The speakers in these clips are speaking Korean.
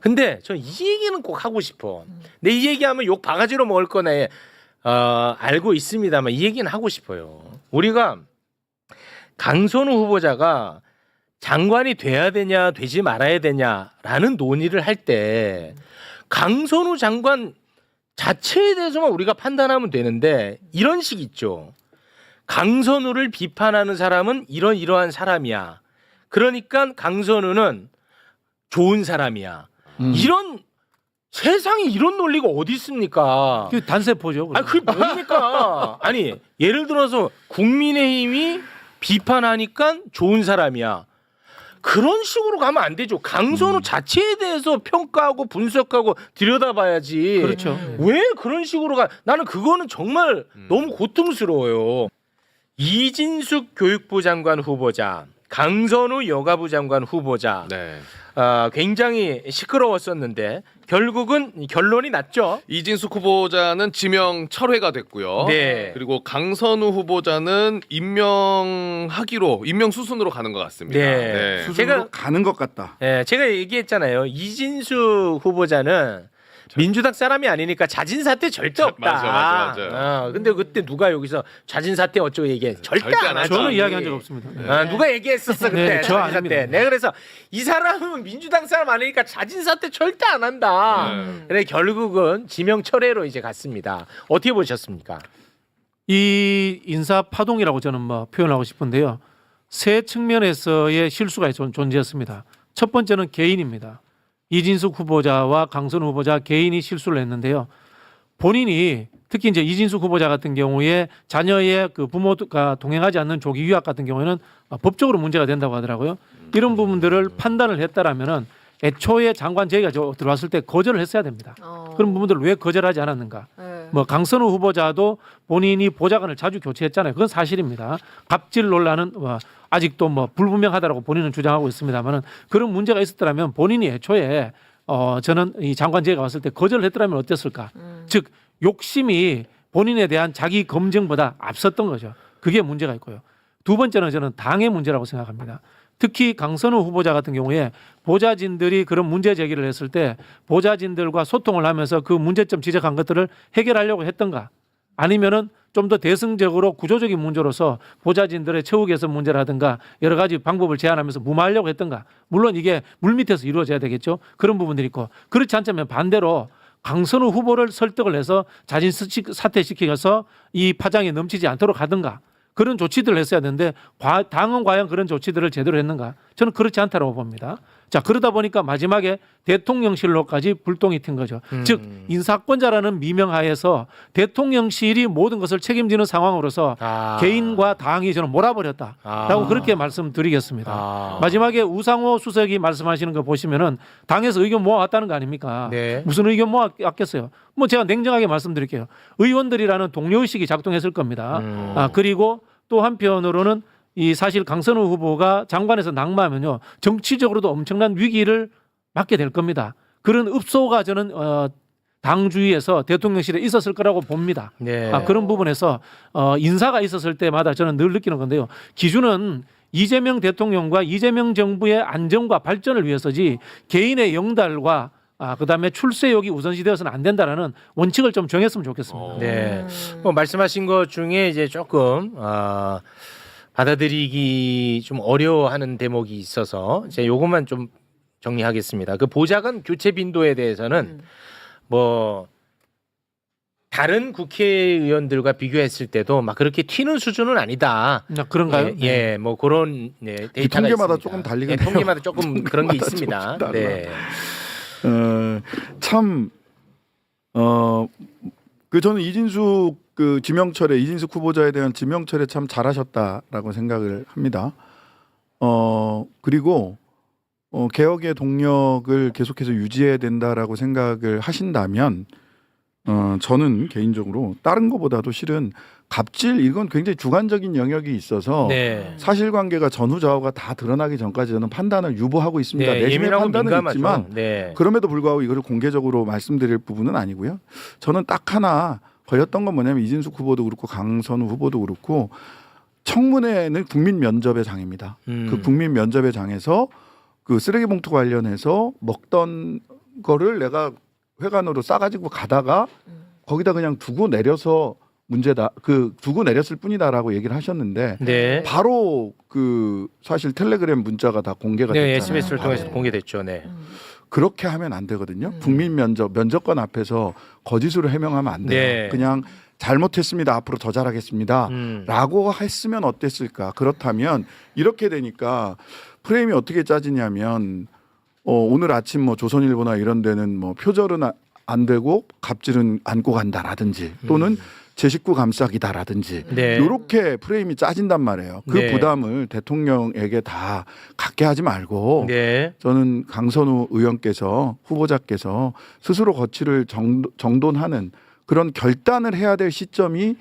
근데 저 이 얘기는 꼭 하고 싶어. 근데 이 얘기하면 욕 바가지로 먹을 거네. 알고 있습니다만 이 얘기는 하고 싶어요. 우리가 강선우 후보자가 장관이 돼야 되냐 되지 말아야 되냐라는 논의를 할 때 강선우 장관 자체에 대해서만 우리가 판단하면 되는데 이런 식 있죠. 강선우를 비판하는 사람은 이러한 사람이야. 그러니까 강선우는 좋은 사람이야. 이런 세상에 이런 논리가 어디 있습니까? 그 단세포죠. 아, 그게 뭡니까? 아니, 예를 들어서 국민의힘이 비판하니까 좋은 사람이야. 그런 식으로 가면 안 되죠. 강선우 자체에 대해서 평가하고 분석하고 들여다봐야지. 그렇죠. 왜 그런 식으로 가? 나는 그거는 정말 너무 고통스러워요. 이진숙 교육부 장관 후보자, 강선우 여가부 장관 후보자. 네. 굉장히 시끄러웠었는데 결국은 결론이 났죠. 이진숙 후보자는 지명 철회가 됐고요. 네. 그리고 강선우 후보자는 임명 수순으로 가는 것 같습니다. 네. 수준으로 가는 것 같다. 네, 제가 얘기했잖아요. 이진숙 후보자는 민주당 사람이 아니니까 자진 사퇴 절대 없다. 맞아. 근데 그때 누가 여기서 자진 사퇴 어쩌고 얘기해? 절대 안 하죠. 저는 이야기한 적 없습니다. 네. 누가 얘기했었어 그때 네, 저 자진 아닙니다. 사퇴. 네, 그래서 이 사람은 민주당 사람 아니니까 자진 사퇴 절대 안 한다. 그래 결국은 지명 철회로 이제 갔습니다. 어떻게 보셨습니까? 이 인사 파동이라고 저는 뭐 표현하고 싶은데요. 세 측면에서의 실수가 존재했습니다. 첫 번째는 개인입니다. 이진숙 후보자와 강선우 후보자 개인이 실수를 했는데요. 본인이 특히 이제 이진숙 후보자 같은 경우에 자녀의 그 부모가 동행하지 않는 조기 유학 같은 경우에는 법적으로 문제가 된다고 하더라고요. 이런 부분들을 판단을 했다라면은 애초에 장관 제의가 들어왔을 때 거절을 했어야 됩니다. 그런 부분들을 왜 거절하지 않았는가? 뭐 강선우 후보자도 본인이 보좌관을 자주 교체했잖아요. 그건 사실입니다. 갑질 논란은 아직도 뭐 불분명하다라고 본인은 주장하고 있습니다만은 그런 문제가 있었더라면 본인이 애초에 저는 이 장관 제의가 왔을 때 거절을 했더라면 어땠을까? 즉 욕심이 본인에 대한 자기 검증보다 앞섰던 거죠. 그게 문제가 있고요. 두 번째는 저는 당의 문제라고 생각합니다. 특히 강선우 후보자 같은 경우에 보좌진들이 그런 문제 제기를 했을 때 보좌진들과 소통을 하면서 그 문제점 지적한 것들을 해결하려고 했던가 아니면은 좀 더 대승적으로 구조적인 문제로서 보좌진들의 처우 개선 문제라든가 여러 가지 방법을 제안하면서 무마하려고 했던가 물론 이게 물밑에서 이루어져야 되겠죠. 그런 부분들이 있고 그렇지 않다면 반대로 강선우 후보를 설득을 해서 자진 사퇴시켜서 이 파장이 넘치지 않도록 하든가 그런 조치들을 했어야 되는데 당은 과연 그런 조치들을 제대로 했는가? 저는 그렇지 않다고 봅니다. 자 그러다 보니까 마지막에 대통령실로까지 불똥이 튄 거죠. 즉 인사권자라는 미명하에서 대통령실이 모든 것을 책임지는 상황으로서 개인과 당이 저는 몰아버렸다라고 그렇게 말씀드리겠습니다. 마지막에 우상호 수석이 말씀하시는 거 보시면은 당에서 의견 모아왔다는 거 아닙니까? 네. 무슨 의견 모았겠어요? 뭐 제가 냉정하게 말씀드릴게요. 의원들이라는 동료의식이 작동했을 겁니다. 그리고 또 한편으로는 이 사실 강선우 후보가 장관에서 낙마하면요 정치적으로도 엄청난 위기를 맞게 될 겁니다. 그런 읍소가 저는 당 주위에서 대통령실에 있었을 거라고 봅니다. 네. 그런 부분에서 인사가 있었을 때마다 저는 늘 느끼는 건데요. 기준은 이재명 대통령과 이재명 정부의 안정과 발전을 위해서지 개인의 영달과 그다음에 출세욕이 우선시되어서는 안 된다라는 원칙을 좀 정했으면 좋겠습니다. 네. 뭐 말씀하신 것 중에 이제 조금 받아들이기 좀 어려워하는 대목이 있어서 제가 요것만 좀 정리하겠습니다. 그 보좌관 교체 빈도에 대해서는 뭐 다른 국회의원들과 비교했을 때도 막 그렇게 튀는 수준은 아니다. 그런가요? 예, 뭐 그런 데이터가 통계마다 있습니다. 조금 다르긴 해요. 통계마다 조금 그런 게 있습니다. 조금 달라. 네. 저는 이진숙 이진숙 후보자에 대한 지명철에 참 잘하셨다라고 생각을 합니다. 그리고 개혁의 동력을 계속해서 유지해야 된다라고 생각을 하신다면 저는 개인적으로 다른 것보다도 실은 갑질 이건 굉장히 주관적인 영역이 있어서 네. 사실관계가 전후좌우가 다 드러나기 전까지 저는 판단을 유보하고 있습니다. 네, 내심의 예민하고 판단은 민감하죠. 있지만 네. 그럼에도 불구하고 이걸 공개적으로 말씀드릴 부분은 아니고요. 저는 딱 하나 걸렸던 건 뭐냐면 이진숙 후보도 그렇고 강선우 후보도 그렇고 청문회는 국민 면접의 장입니다. 그 국민 면접의 장에서 그 쓰레기 봉투 관련해서 먹던 거를 내가 회관으로 싸가지고 가다가 거기다 그냥 두고 내려서 문제다. 그 두고 내렸을 뿐이다라고 얘기를 하셨는데 네. 바로 그 사실 텔레그램 문자가 다 공개가 네, 됐잖아요. SBS를 통해서 공개됐죠. 네. 그렇게 하면 안 되거든요. 국민 면접관 앞에서 거짓으로 해명하면 안 돼요. 네. 그냥 잘못했습니다. 앞으로 더 잘하겠습니다. 라고 했으면 어땠을까? 그렇다면 이렇게 되니까 프레임이 어떻게 짜지냐면 오늘 아침 뭐 조선일보나 이런 데는 뭐 표절은 안 되고 갑질은 안고 간다라든지 또는 제 식구 감싸기다라든지 네. 이렇게 프레임이 짜진단 말이에요. 그 네. 부담을 대통령에게 다 갖게 하지 말고 네. 저는 강선우 의원께서 후보자께서 스스로 거취를 정돈하는 그런 결단을 해야 될 시점이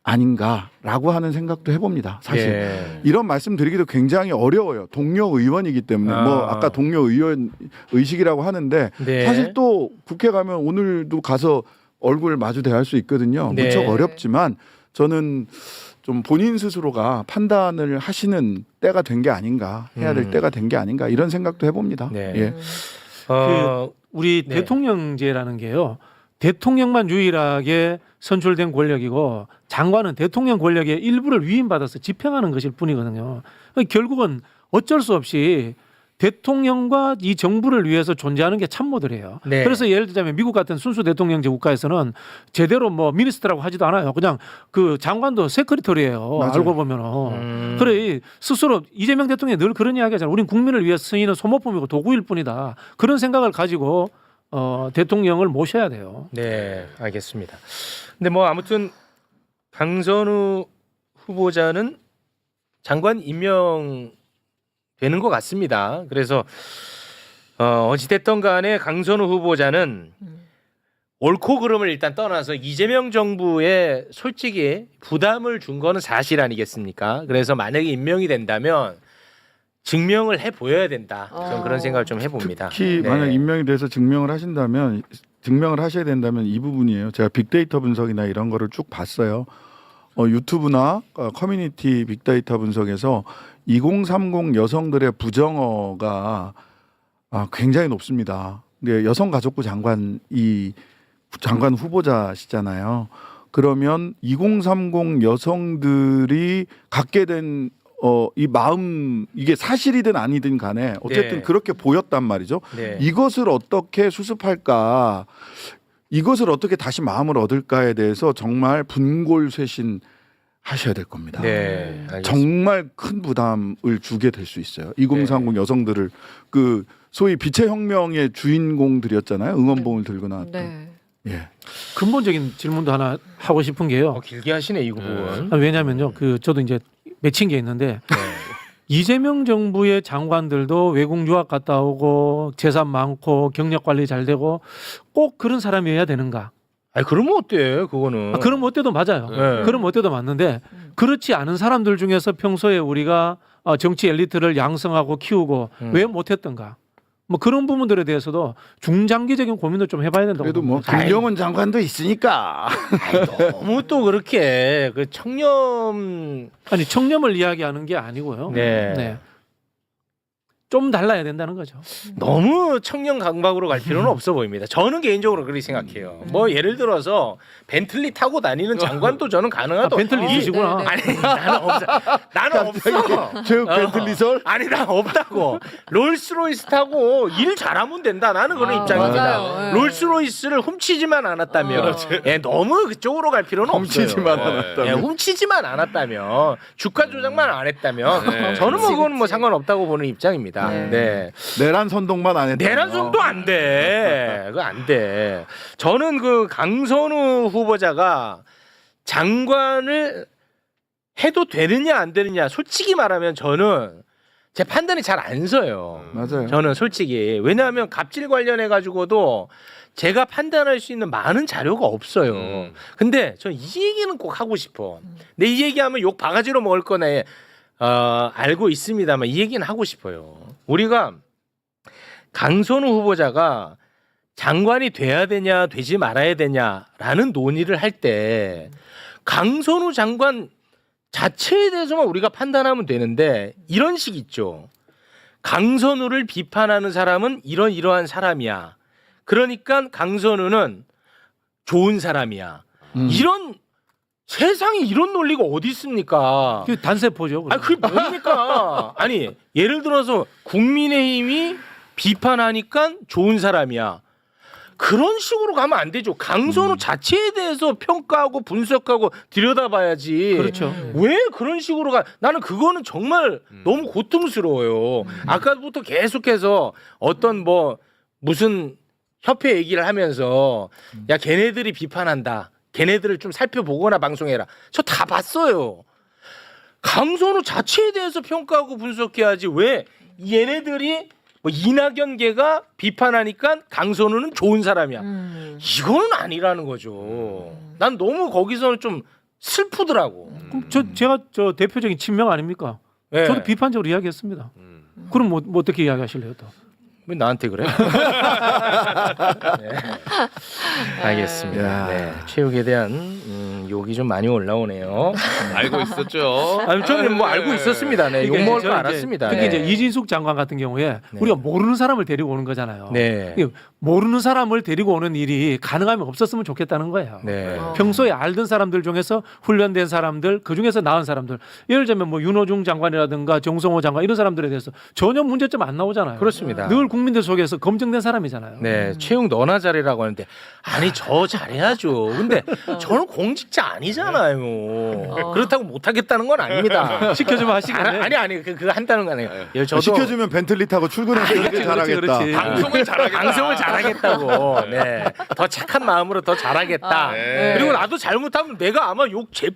아닌가라고 하는 생각도 해봅니다. 사실 네. 이런 말씀 드리기도 굉장히 어려워요. 동료 의원이기 때문에 뭐 아까 동료 의원 의식이라고 하는데 네. 사실 또 국회 가면 오늘도 가서 얼굴 마주 대할 수 있거든요. 네. 무척 어렵지만 저는 좀 본인 스스로가 판단을 하시는 때가 된 게 아닌가 해야 될 때가 된 게 아닌가 이런 생각도 해봅니다. 네. 예. 우리 네. 대통령제라는 게요. 대통령만 유일하게 선출된 권력이고 장관은 대통령 권력의 일부를 위임받아서 집행하는 것일 뿐이거든요. 그러니까 결국은 어쩔 수 없이 대통령과 이 정부를 위해서 존재하는 게 참모들이에요. 네. 그래서 예를 들자면 미국 같은 순수 대통령제 국가에서는 제대로 뭐 미니스트라고 하지도 않아요. 그냥 그 장관도 세크리터리예요. 맞아요. 알고 보면은. 그래 스스로 이재명 대통령이 늘 그런 이야기 하잖아요. 우린 국민을 위해 쓰이는 소모품이고 도구일 뿐이다. 그런 생각을 가지고 대통령을 모셔야 돼요. 네, 알겠습니다. 근데 뭐 아무튼 강선우 후보자는 장관 임명 되는 것 같습니다. 그래서 어찌됐든 간에 강선우 후보자는 옳고 그름을 일단 떠나서 이재명 정부에 솔직히 부담을 준 거는 사실 아니겠습니까? 그래서 만약에 임명이 된다면 증명을 해 보여야 된다. 저는 그런 생각을 좀 해봅니다. 특히 네. 만약 임명이 돼서 증명을 하셔야 된다면 이 부분이에요. 제가 빅데이터 분석이나 이런 거를 쭉 봤어요. 유튜브나 커뮤니티 빅데이터 분석에서 2030 여성들의 부정어가 굉장히 높습니다. 근데 여성가족부 장관 후보자시잖아요. 그러면 2030 여성들이 갖게 된 이 마음 이게 사실이든 아니든 간에 어쨌든 네. 그렇게 보였단 말이죠. 네. 이것을 어떻게 수습할까, 이것을 어떻게 다시 마음을 얻을까에 대해서 정말 분골쇄신 하셔야 될 겁니다. 네, 알겠습니다. 정말 큰 부담을 주게 될 수 있어요. 2030 여성들을 그 소위 빛의 혁명의 주인공들이었잖아요. 응원봉을 들고 나왔던. 네. 예. 근본적인 질문도 하나 하고 싶은 게요. 길게 하시네 이 부분. 왜냐면요. 저도 이제 맺힌 게 있는데 이재명 정부의 장관들도 외국 유학 갔다 오고 재산 많고 경력 관리 잘 되고 꼭 그런 사람이어야 되는가? 아니 그러면 어때? 그거는. 그럼 어때도 맞아요. 네. 그럼 어때도 맞는데 그렇지 않은 사람들 중에서 평소에 우리가 정치 엘리트를 양성하고 키우고 왜 못했던가? 뭐 그런 부분들에 대해서도 중장기적인 고민을 좀 해봐야 된다고. 그래도 뭐 봅니다. 김경은 장관도 있으니까. 너무 또 그렇게 그 청렴 아니 청렴을 이야기하는 게 아니고요. 네. 좀 달라야 된다는 거죠. 너무 청년 강박으로 갈 필요는 없어 보입니다. 저는 개인적으로 그렇게 생각해요. 뭐 예를 들어서 벤틀리 타고 다니는 장관도 저는 가능하다. 벤틀리 있으시구나. 네, 네. 아니 나는 없어. 나는 없어. 제육 벤틀리설? 아니 나 없다고. 롤스로이스 타고 일 잘하면 된다. 나는 그런 입장입니다. 맞아요. 롤스로이스를 훔치지만 않았다면 예, 너무 그쪽으로 갈 필요는 훔치지만 없어요. 않았다면. 예, 훔치지만 않았다면 주가 조작만 안 했다면 네. 저는 뭐 그건 뭐 그치. 상관없다고 보는 입장입니다. 네. 네. 내란 선동만 안 했다. 내란 손도 안 돼. 그거 안 돼. 저는 그 강선우 후보자가 장관을 해도 되느냐 안 되느냐 솔직히 말하면 저는 제 판단이 잘 안 서요. 맞아요. 저는 솔직히 왜냐하면 갑질 관련해 가지고도 제가 판단할 수 있는 많은 자료가 없어요. 근데 전 이 얘기는 꼭 하고 싶어. 근데 이 얘기하면 욕 바가지로 먹을 거네. 알고 있습니다만 이 얘기는 하고 싶어요. 우리가 강선우 후보자가 장관이 돼야 되냐 되지 말아야 되냐라는 논의를 할 때 강선우 장관 자체에 대해서만 우리가 판단하면 되는데 이런 식 있죠. 강선우를 비판하는 사람은 이러한 사람이야. 그러니까 강선우는 좋은 사람이야. 이런 세상에 이런 논리가 어디 있습니까? 그 단세포죠. 아니 그게 뭡니까? 아니 예를 들어서 국민의힘이 비판하니까 좋은 사람이야. 그런 식으로 가면 안 되죠. 강선우 자체에 대해서 평가하고 분석하고 들여다봐야지. 그렇죠. 왜 그런 식으로 가? 나는 그거는 정말 너무 고통스러워요. 아까부터 계속해서 어떤 뭐 무슨 협회 얘기를 하면서 야 걔네들이 비판한다. 걔네들을 좀 살펴보거나 방송해라. 저 다 봤어요. 강선우 자체에 대해서 평가하고 분석해야지 왜 얘네들이 뭐 이낙연계가 비판하니까 강선우는 좋은 사람이야. 이거는 아니라는 거죠. 난 너무 거기서는 좀 슬프더라고. 그럼 제가 대표적인 친명 아닙니까? 네. 저도 비판적으로 이야기했습니다. 그럼 뭐 어떻게 이야기하실래요 또? 왜 나한테 그래? 네. 알겠습니다. 야. 네. 체육에 대한 욕이 좀 많이 올라오네요. 알고 있었죠. 아니, 저는 뭐 알고 있었습니다. 네. 그러니까 욕먹을 이제 거 저는 알았습니다. 특히 네. 이제 이진숙 장관 같은 경우에 네. 우리가 모르는 사람을 데리고 오는 거잖아요. 네. 모르는 사람을 데리고 오는 일이 가능하면 없었으면 좋겠다는 거예요. 네. 평소에 알던 사람들 중에서 훈련된 사람들, 그 중에서 나은 사람들, 예를 들면 뭐 윤호중 장관이라든가 정성호 장관 이런 사람들에 대해서 전혀 문제점 안 나오잖아요. 그렇습니다. 늘 국민들 속에서 검증된 사람이잖아요. 네, 채용 너나 잘해라고 하는데 아니 저 잘해야죠. 근데 저는 공직자 아니잖아요. 그렇다고 못하겠다는 건 아닙니다. 시켜주면 하시겠네. 아니 그거 한다는 거 아니에요. 예, 저도 시켜주면 벤틀리 타고 출근해서 이렇게 잘하겠다. 그렇지. 방송을 잘하겠다. 방송을 잘하겠다고. 네, 더 착한 마음으로 더 잘하겠다. 네. 그리고 나도 잘못하면 내가 아마 욕 제일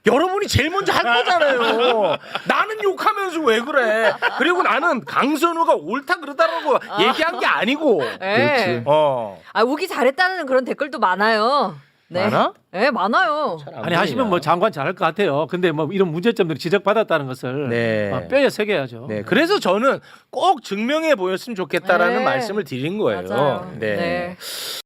여러분이 제일 먼저 할 거잖아요. 나는 욕하면서 왜 그래? 그리고 나는 강선우가 옳다 그러다라고 얘기한 게 아니고. 네. 어. 오기 잘했다는 그런 댓글도 많아요. 네. 많아? 네, 많아요. 잘안 아니 하시면 뭐 장관 잘할 것 같아요. 근데 뭐 이런 문제점들이 지적받았다는 것을 네. 뼈에 새겨야죠. 네, 그래서 저는 꼭 증명해 보였으면 좋겠다라는 네. 말씀을 드린 거예요. 맞아요. 네. 네.